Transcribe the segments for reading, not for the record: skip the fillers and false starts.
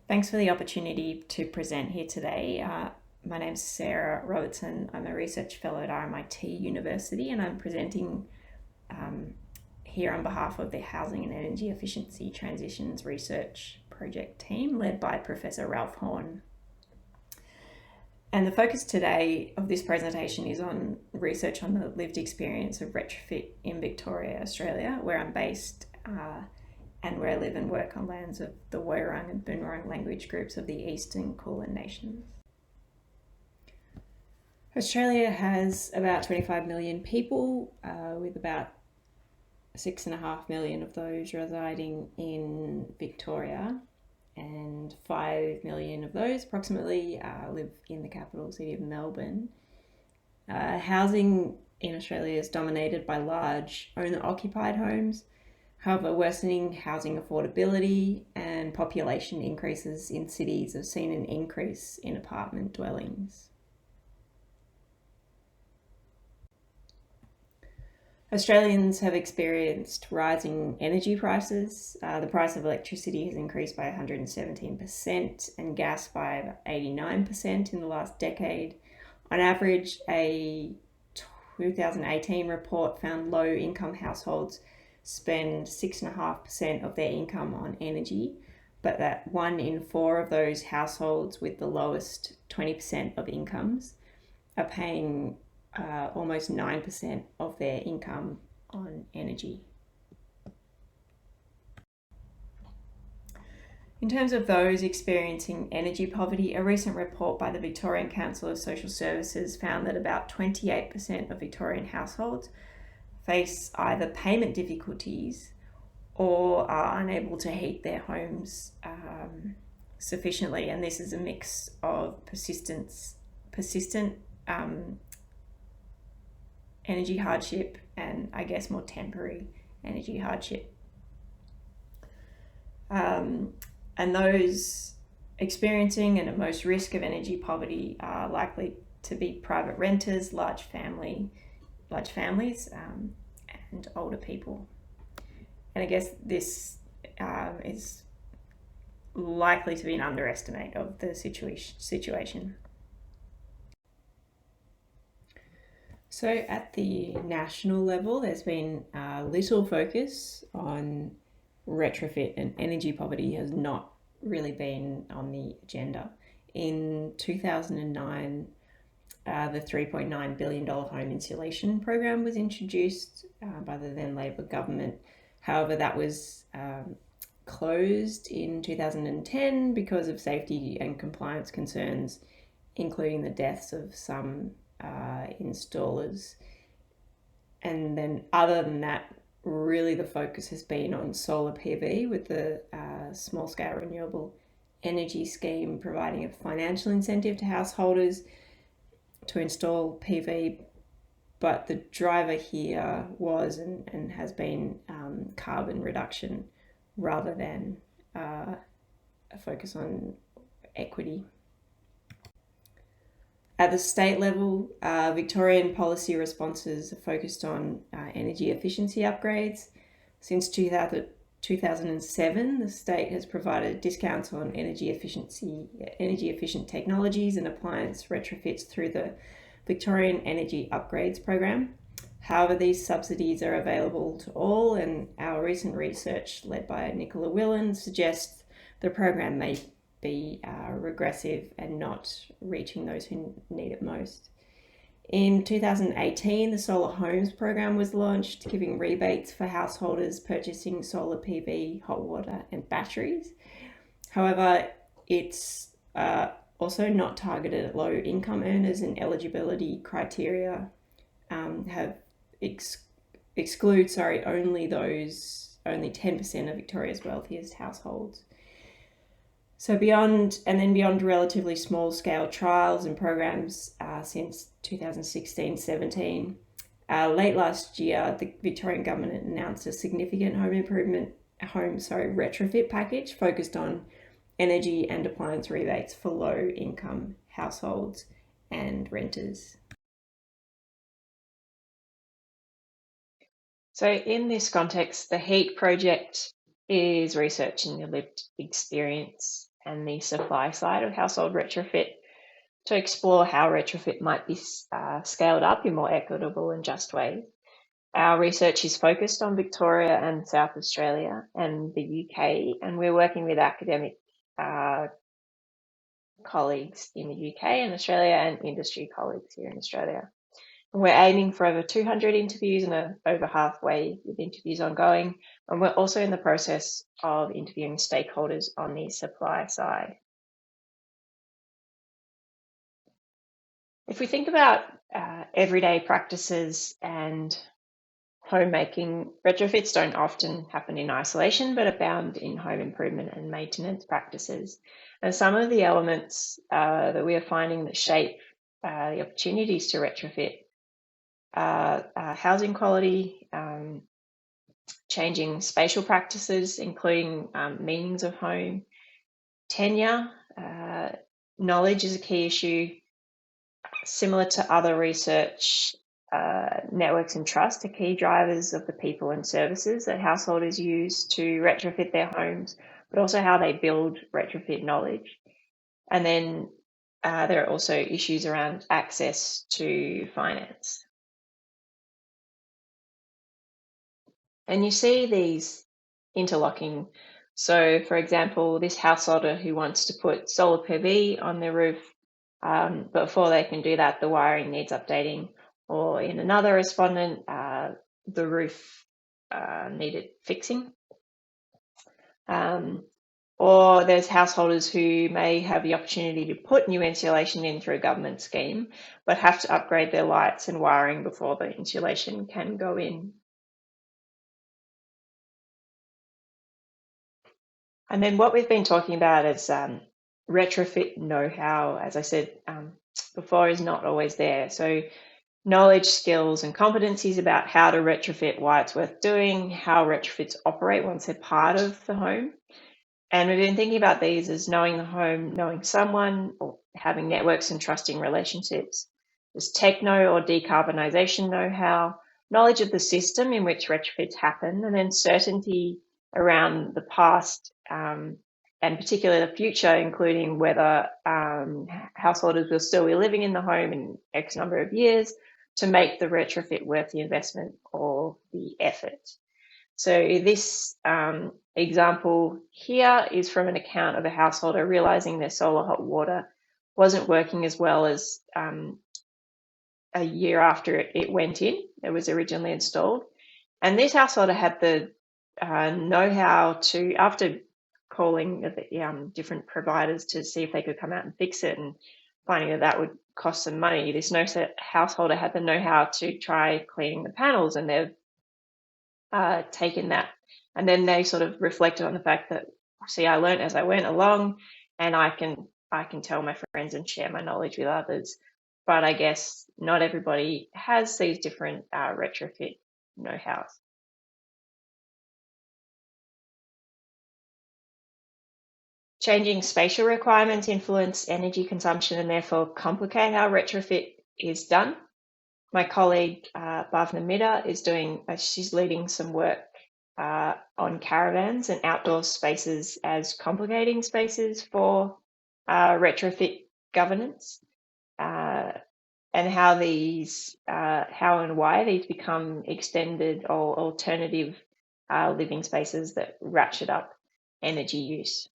Thanks for the opportunity to present here today. My name's Sarah Robertson. I'm a research fellow at RMIT University, and I'm presenting here on behalf of the Housing and Energy Efficiency Transitions Research Project team led by Professor Ralph Horn. And the focus today of this presentation is on research on the lived experience of retrofit in Victoria, Australia, where I'm based and where I live and work on lands of the Woiwurrung and Boonwurrung language groups of the Eastern Kulin Nations. Australia has about 25 million people, with about 6.5 million of those residing in Victoria, and 5 million of those approximately live in the capital city of Melbourne. Housing in Australia is dominated by large owner-occupied homes. However, worsening housing affordability and population increases in cities have seen an increase in apartment dwellings. Australians have experienced rising energy prices. The price of electricity has increased by 117% and gas by about 89% in the last decade. On average, a 2018 report found low-income households spend 6.5% of their income on energy, but that 1 in 4 of those households with the lowest 20% of incomes are paying almost 9% of their income on energy. In terms of those experiencing energy poverty, a recent report by the Victorian Council of Social Services found that about 28% of Victorian households face either payment difficulties or are unable to heat their homes sufficiently, and this is a mix of persistent energy hardship and I guess more temporary energy hardship. And those experiencing and at most risk of energy poverty are likely to be private renters, large families, and older people. And I guess this is likely to be an underestimate of the situation. So at the national level, there's been little focus on retrofit, and energy poverty has not really been on the agenda. In 2009, the $3.9 billion home insulation program was introduced by the then Labor government. However, that was closed in 2010 because of safety and compliance concerns, including the deaths of some installers. And then other than that, really the focus has been on solar PV, with the small-scale renewable energy scheme providing a financial incentive to householders to install PV, but the driver here was and has been carbon reduction rather than a focus on equity. At the state level, Victorian policy responses are focused on energy efficiency upgrades. Since 2007, the state has provided discounts on energy efficient technologies and appliance retrofits through the Victorian Energy Upgrades Program. However, these subsidies are available to all, and our recent research led by Nicola Willan suggests the program may be regressive and not reaching those who need it most. In 2018, the Solar Homes program was launched, giving rebates for householders purchasing solar PV, hot water, and batteries. However, it's also not targeted at low income earners, and eligibility criteria have exclude only 10% of Victoria's wealthiest households. So beyond relatively small scale trials and programs since 2016-17, late last year, the Victorian government announced a significant retrofit package focused on energy and appliance rebates for low income households and renters. So in this context, the HEAT project is researching the lived experience and the supply side of household retrofit to explore how retrofit might be scaled up in more equitable and just ways. Our research is focused on Victoria and South Australia and the UK, and we're working with academic colleagues in the UK and Australia and industry colleagues here in Australia. And we're aiming for over 200 interviews and are over halfway with interviews ongoing. And we're also in the process of interviewing stakeholders on the supply side. If we think about everyday practices and homemaking, retrofits don't often happen in isolation, but are found in home improvement and maintenance practices. And some of the elements that we are finding that shape the opportunities to retrofit housing quality, changing spatial practices, including meanings of home, tenure, knowledge is a key issue. Similar to other research, networks and trust are key drivers of the people and services that householders use to retrofit their homes, but also how they build retrofit knowledge. And then there are also issues around access to finance. And you see these interlocking. So, for example, this householder who wants to put solar PV on their roof, but before they can do that, the wiring needs updating. Or in another respondent, the roof needed fixing. Or there's householders who may have the opportunity to put new insulation in through a government scheme, but have to upgrade their lights and wiring before the insulation can go in. And then what we've been talking about is retrofit know-how, as I said before, is not always there. So knowledge, skills, and competencies about how to retrofit, why it's worth doing, how retrofits operate once they're part of the home. And we've been thinking about these as knowing the home, knowing someone, or having networks and trusting relationships. There's techno or decarbonisation know-how, knowledge of the system in which retrofits happen, and then certainty around the past and particularly the future, including whether householders will still be living in the home in X number of years to make the retrofit worth the investment or the effort. So this example here is from an account of a householder realizing their solar hot water wasn't working as well as a year after it went in. It was originally installed. And this householder had the know-how to, after calling the different providers to see if they could come out and fix it and finding that that would cost some money, this householder had the know-how to try cleaning the panels, and they've taken that. And then they sort of reflected on the fact that, see, I learned as I went along, and I can tell my friends and share my knowledge with others. But I guess not everybody has these different retrofit know-hows. Changing spatial requirements influence energy consumption and therefore complicate how retrofit is done. My colleague Bhavna Mitter is she's leading some work on caravans and outdoor spaces as complicating spaces for retrofit governance, and how and why these become extended or alternative living spaces that ratchet up energy use.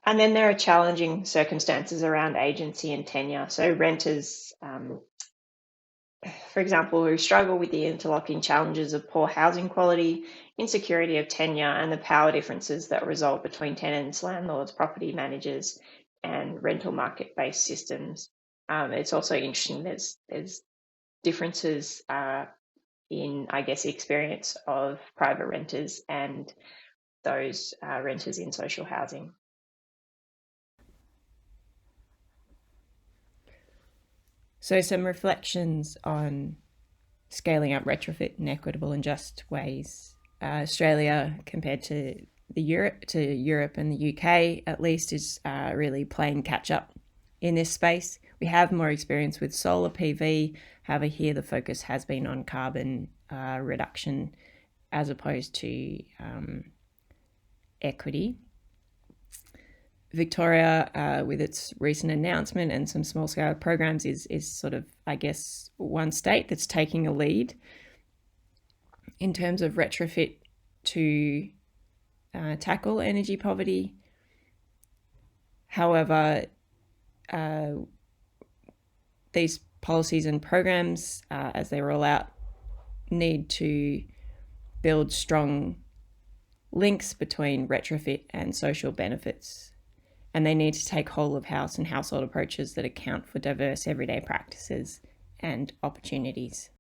And then there are challenging circumstances around agency and tenure. So renters, for example, who struggle with the interlocking challenges of poor housing quality, insecurity of tenure, and the power differences that result between tenants, landlords, property managers, and rental market-based systems. It's also interesting, there's differences in, I guess, experience of private renters and those renters in social housing. So some reflections on scaling up retrofit in equitable and just ways. Australia, compared to Europe and the UK, at least, is really playing catch up in this space. We have more experience with solar PV. However, here the focus has been on carbon reduction as opposed to equity. Victoria, with its recent announcement and some small-scale programs, is sort of, I guess, one state that's taking a lead in terms of retrofit to tackle energy poverty. However, these policies and programs, as they roll out, need to build strong links between retrofit and social benefits. And they need to take whole of house and household approaches that account for diverse everyday practices and opportunities.